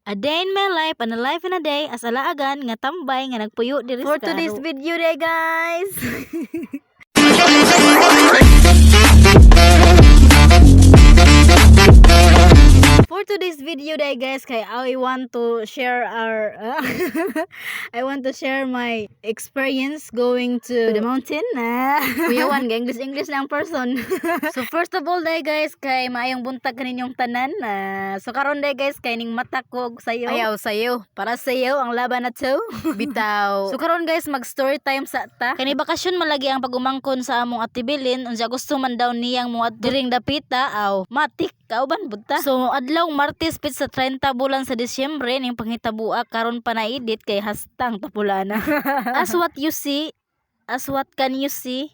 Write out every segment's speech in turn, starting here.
A day in my life and a life in a day as alaagan nga tambay nga nagpuyo diri For sa today's karo. video day, guys. For today's video day, guys, kay I want to share I want to share my experience going to the mountain. Kuyawan, English lang person. So first of all day, guys, kay maayong buntag kaninyong tanan. So karon day, guys, kay ning mata ko sayo. Ayaw sayo. Para sayo ang laban na to. Bitaw. So karon, guys, mag story time sa ta. Kani bakasyon malagi ang pagumangkon sa among atibilin unsa gusto man daw niyang muad diring dapita aw matik kauban budta. So adlaw Martes pit sa 30 bulan sa Disyembre ning panghitabuak karon pa na edit kay hastang tapulana. As what you see, as what can you see?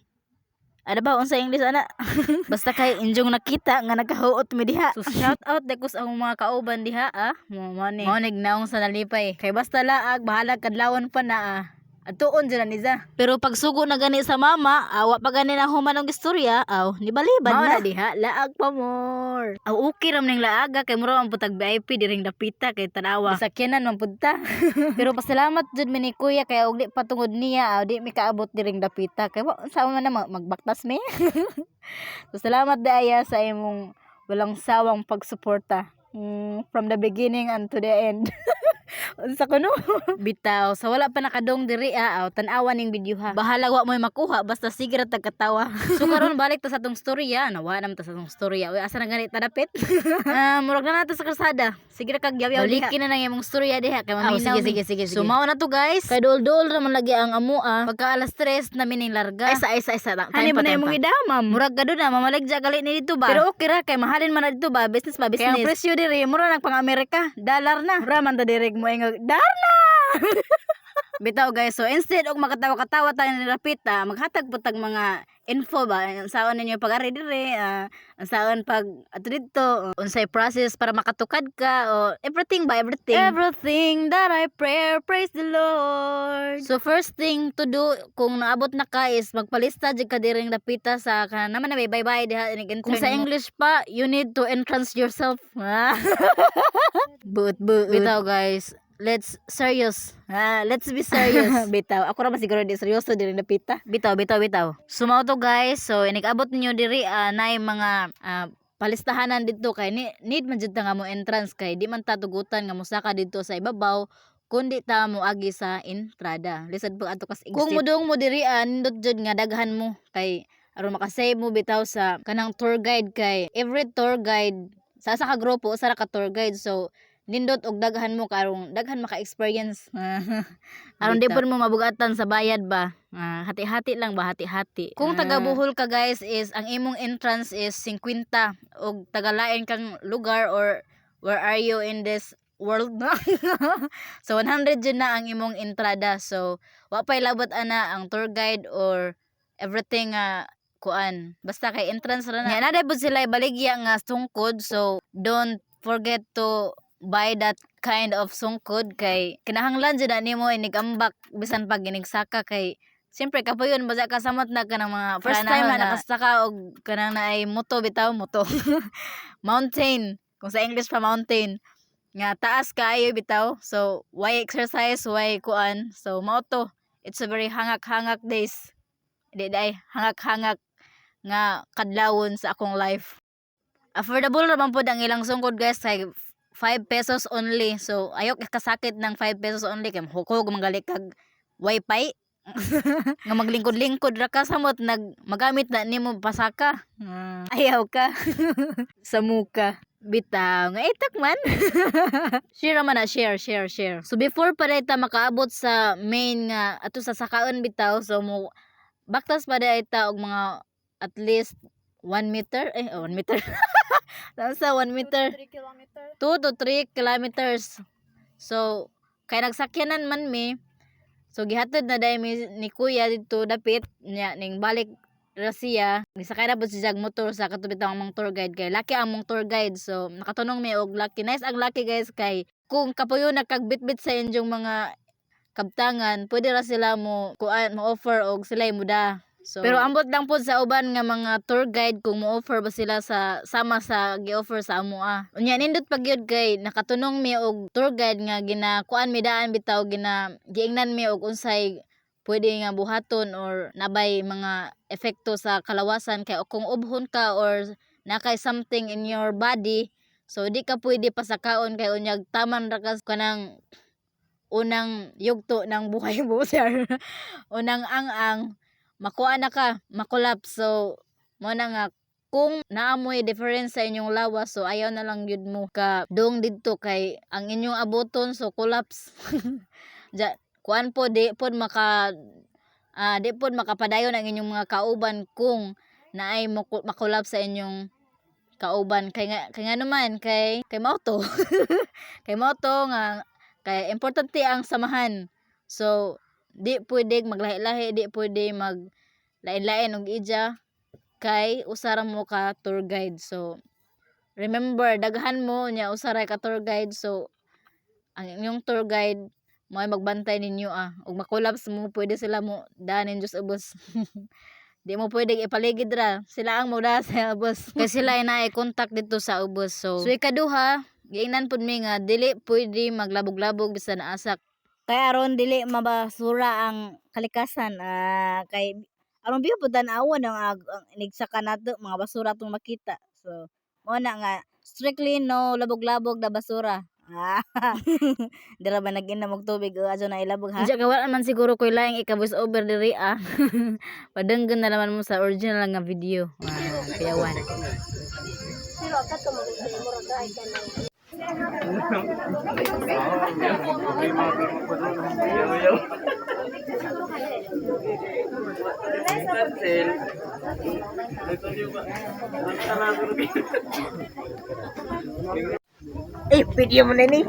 Ada ba unsa English ana? Basta kay injong nakita nga nagahuot mi diha. So shout out dekos ang mga kauban diha mo nig naong sa nalipay. Kay basta laag bahala kadlawon pa na atuon dyan niza. Pero pag sugo na gani sa mama, awa pa gani na humanong istorya, aw nibalibad Mao na. na diha laag pa more. Aw okay ram ning laaga kay mura man putag VIP diring dapita kay tanawa. Sakyanan man pudta. Pero pasalamat jud mi ni kuya kay og di patungod niya aw di mi kaabot diring dapita kay sa man na magbaktas mi. So salamat daya sa imong walang sawang pagsuporta. From the beginning unto the end. Unsa kuno? Bitaw, sa wala pa nakadong diri aw tan-awa ning video ha. Bahala wa mo'y makuha basta sige ra tagkatawa. So karon balik ta sa tong storya, nawa nam ta sa tong storya. Uy asa na ganit ta dapit? Murag na nato sa kalsada. Sige ra kag yaw-yaw diha. Balikin na nang imong storya diha kay maminaw. Sige. So mao na to guys. Kay dol-dol ra man lagi ang amua. Pagka alas 3 na mining larga. Isa. Hani mo na imong idamam. Murag gado na mamaligja gali ni dito ba. Pero okay ra kay mahalin man na dito ba, business ba, business. Kaya ang presyo diri mura nang pang Amerika, dollar na. Ra man ta direk mo ingog, dollar na. Bitaw guys, so instead og makatawa-katawa tayo ni Rapita, maghatag po tag mga info ba, ang saon ninyo pag-ari dire, ang saon pag ato dito, unsay process para makatukad ka, o everything ba, everything. Everything that I pray, praise the Lord. So first thing to do kung naabot na ka is magpalista jud ka diring dapita sa kana naman na bye-bye diha inig Kung sa English pa, you need to entrance yourself. But Bitaw guys, let's serious. Let's be serious. Bitaw. Ako ra ba siguro di seryoso diri napita. Bitaw. Sumaw to guys. So inig-abot ninyo diri naay mga palistahanan dito kay need man jud ta nga mo entrance kay di man ta tugutan nga mosaka dito sa ibabaw kundi ta mo agi sa entrada. Lisod pag ato kas exit. Kung mudong mo diri nindot jud nga daghan mo kay aron makasave mo bitaw sa kanang tour guide kay every tour guide sa ka grupo usa ra ka tour guide so nindot og daghan mo karong daghan maka-experience. Aron di pud mo mabugatan sa bayad ba. Hati-hati lang ba, hati-hati. Kung taga Bohol ka guys is ang imong entrance is 50 og tagalain kang lugar or where are you in this world na. So 100 yun na ang imong entrada. So wa pay labot ana ang tour guide or everything kuan. Basta kay entrance ra na. Nga na pud sila baligya nga sungkod so Don't forget to buy that kind of sungkod kay kinahanglan jud nimo inigambak bisan pag inigsaka kay siyempre kapoyon basa kasamot na kanang mga first time na nakasaka og kanang naay moto bitaw moto mountain kung sa English pa mountain nga taas kaayo bitaw so why exercise why kuan so mao to it's a very hangak-hangak days day hangak-hangak nga kadlawon sa akong life. Affordable ra man pud ang ilang sungkod guys kay 5 pesos only. So ayok kasakit ng 5 pesos only kay hukog manggali kag wifi nga maglingkod-lingkod ra ka samot magamit na nimo pasaka. Ayaw ka sa muka. Bitaw nga itak man. Share man na share. So before pa ta makaabot sa main nga ato sa sakaon bitaw so mo baktas pa ta og mga at least 1 meter 1 meter sa 1 meter 2 to 3 kilometers so kay nagsakyanan man mi so gihatod na dai mi ni kuya dito dapit nya ning balik ra siya nisakay na pud si jag motor sa katubit ang mong tour guide kay laki ang mong tour guide so nakatunong mi og laki nice ang laki guys kay kung kapuyo nakagbitbit sa inyong mga kabtangan pwede ra sila mo kuan mo offer og sila muda So, pero ambot lang po sa uban nga mga tour guide kung mo-offer ba sila sa sama sa gi-offer sa amo Unya nindot pag yun kay nakatunong mi og tour guide nga ginakuan mi daan bitaw giingnan mi og unsay pwede nga buhaton or nabay mga epekto sa kalawasan kay kung ubhon ka or nakay something in your body so di ka pwede pasakaon kay unyag taman ra ka kanang unang yugto ng buhay mo sir. Unang ang makuha na ka, makolapse. So, mo na nga, kung naamoy difference sa inyong lawas, so ayaw na lang yun mo ka doong dito kay ang inyong abuton, so collapse. Kuan po, di po makapadayon ang inyong mga kauban kung naay makolapse sa inyong kauban. Kay nga naman, kay mauto. Kay mauto nga, kay importante ang samahan. So, di pwede maglahi-lahi, di pwede mag lain-lain og ija kay usara mo ka tour guide. So remember daghan mo nya usaray ka tour guide so ang inyong tour guide mo ay magbantay ninyo ug makolapse mo pwede sila mo danin Diyos ubos. Di mo pwede ipaligid ra sila ang muda sa ubos kay sila ay naay contact dito sa ubos. So ikaduha giingnan pud mi nga dili pwede maglabog-labog bisan asa Kay aron dili mabasura ang kalikasan kay aron biyo pud tan-awon ang inigsaka nato mga basura tong makita. So mo na nga strictly no labog-labog na basura. Dira ba nag-inom og tubig adto na ilabog ha? Diya kawa man siguro koy laing ika-voice over diri Padanggan na naman mo sa original nga video. Kayawan. Pero kato mo murag ka na. Video mo na ni.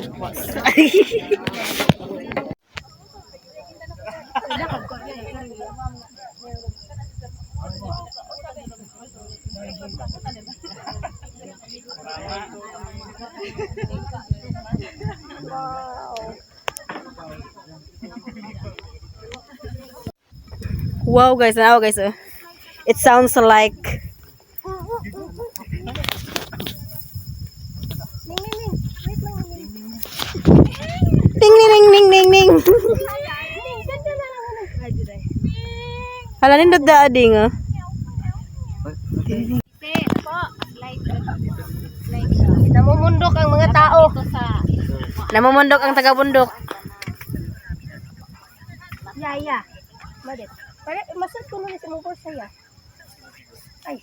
Wow guys, it sounds like ding ding ding ding ding. Hala nindot da ading Namumundok ang mga tao. Namumundok ang taga-bundok. Yaya. Madet. Para masad ko na sa mong saya. Ay.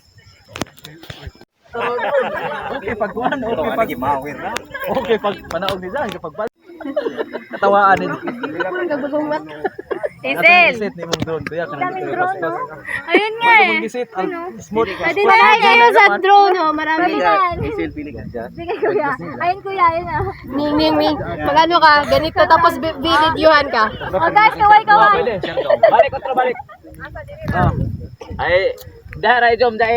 Okay pag kuan, okay pag gimawin na. Okay pag panaog ni Zang kapag katawaan ni. Nagbubumat. Iset ni mong drone kuya kanang dito paspas. Ayun nga eh. Mong gisit ang smooth. Pwede na kayo sa drone oh, marami yan. Selfie ni ka. Sige kuya. Ayun kuya, ayun ah. Ning. Magano ka? Ganito tapos videohan ka. Oh guys, kaway. Balik otro balik. Ay dara jom da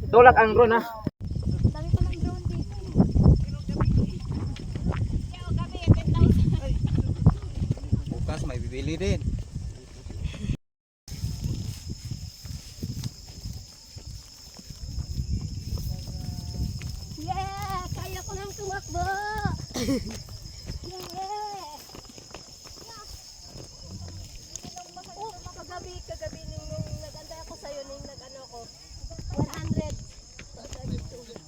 tulak ang drone ha. Bukas may bibili din. Yeah, kaya ko nang tumakbo. Yeah. Oh, kagabi nung nag-antay ako sa'yo nung nag-ano ko. 100.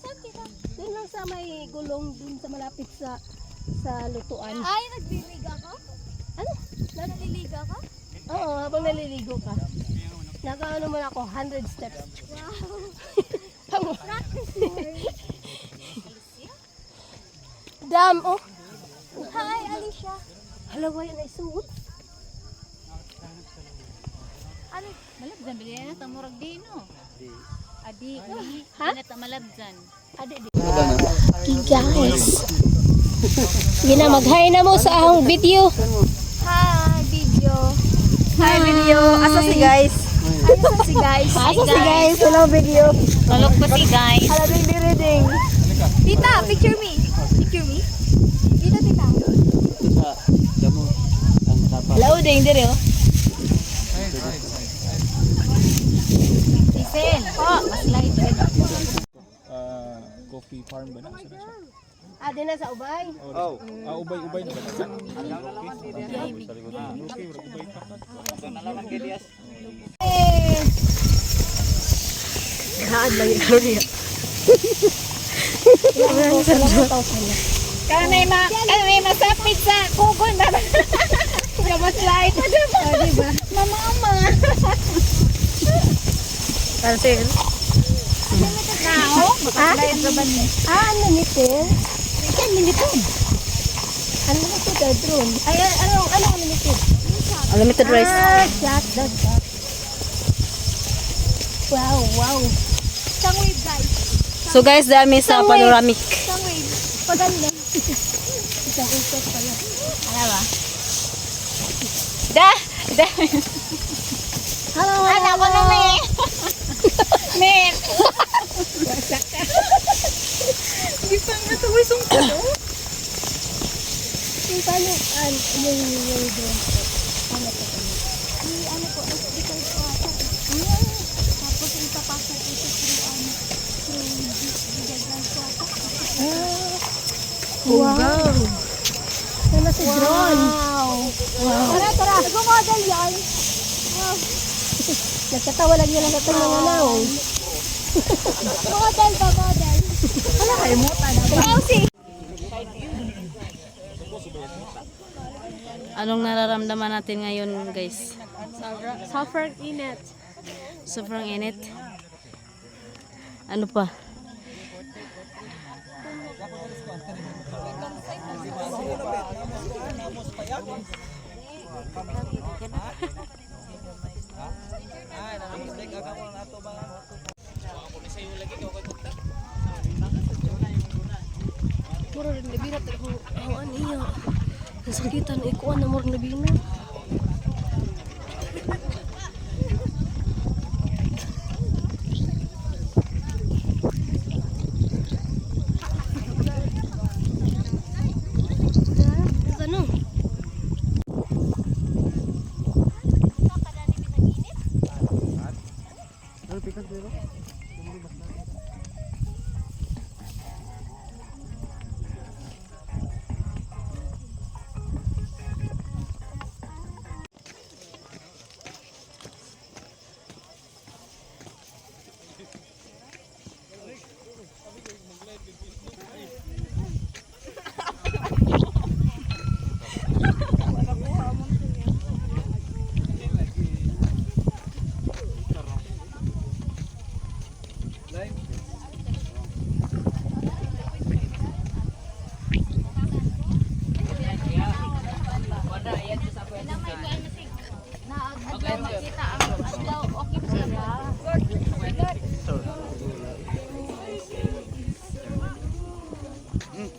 Saan kita? Doon lang sa may gulong dun sa malapit sa lutuan. Ay, nagliliga ka? Ano? Nagliliga ka? Oo, habang naliligo ka. Nag-ano mo na ako, 100 steps. Wow. Dam, oh. Hi, Alicia. Halawa yan ay suot. Ano? Malabzan bili na tamurag dino. Adi, Ha? na ta malabzan. Adi, di. Guys. Gina, mag-hi na mo sa akong video. Hi, video. Hi video. Asa si guys? Asa si guys? Hello, video. Kalok pa si guys. Hello, reading. Tita, picture me. Picture me. Dito, tita. Loading, dire oh. Sin. Mas light. Coffee farm ba na? Saan na siya? Din na sa ubay. Oh. Ubay na ba na? Okay, ubay pa. May masapit sa kugon na. Mas light. Diba? Mama. Pansin. Now, makalight sa ban ni. Unlimited? Unlimited. Unlimited drone. Ay, ano unlimited? Unlimited rice. That. Wow. Isang wave, guys. So guys, dami sa panoramic. Isang wave. Paganda. Isang ikot pala. Ano ba? Da. Hello. Anak ko na may. May. Di pa nga ito may sungkot. Yung paano, yung drone po. Paano po kami? Ano po, SD card po ata. Tapos yung papasok ito through digital po ata. Wow. Sana si drone. Wow. Tara. Nag-model yan. Wow. Nagkatawa lang yan ang katang mga naon. Model. Wala kayo mo, tanaw. Anong nararamdaman natin ngayon, guys? Sobrang init. Sobrang init. Ano pa? Mura rin nabinat ako. Ang iya. Nasakitan, ikuan na mura nabinat.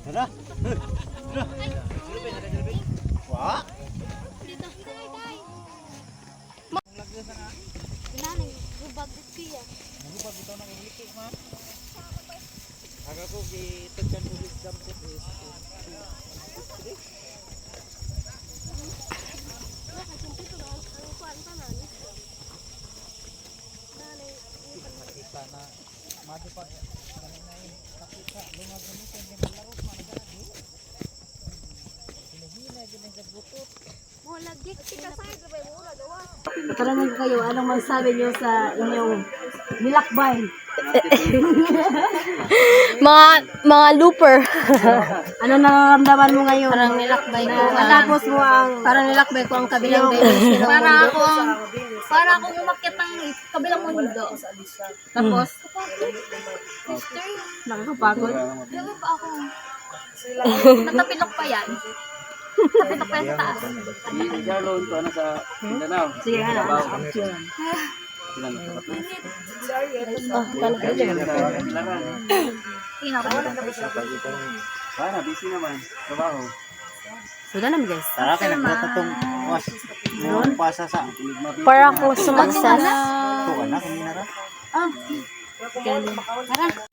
Ano? Katanungan ko kayo, anong masasabi niyo sa inyong nilakbay? Mga looper. Anong nararamdaman mo ngayon? Parang nilakbay ko. Matapos mo ang Parang nilakbay ko ang kabilang dimension ng mundo. Para akong umakyat ng kabilang mundo. tapos nakakapagod. Dili pa ako. Natapilok pa yan. Natapilok pa yan sa taas. Jarlon to ano sa Mindanao. Sige na. Para busy naman. Trabaho. So na naman guys. Tara kay nagtatong was. Noon pasa sa Para ako sumakses. to na kanina ra. Tara.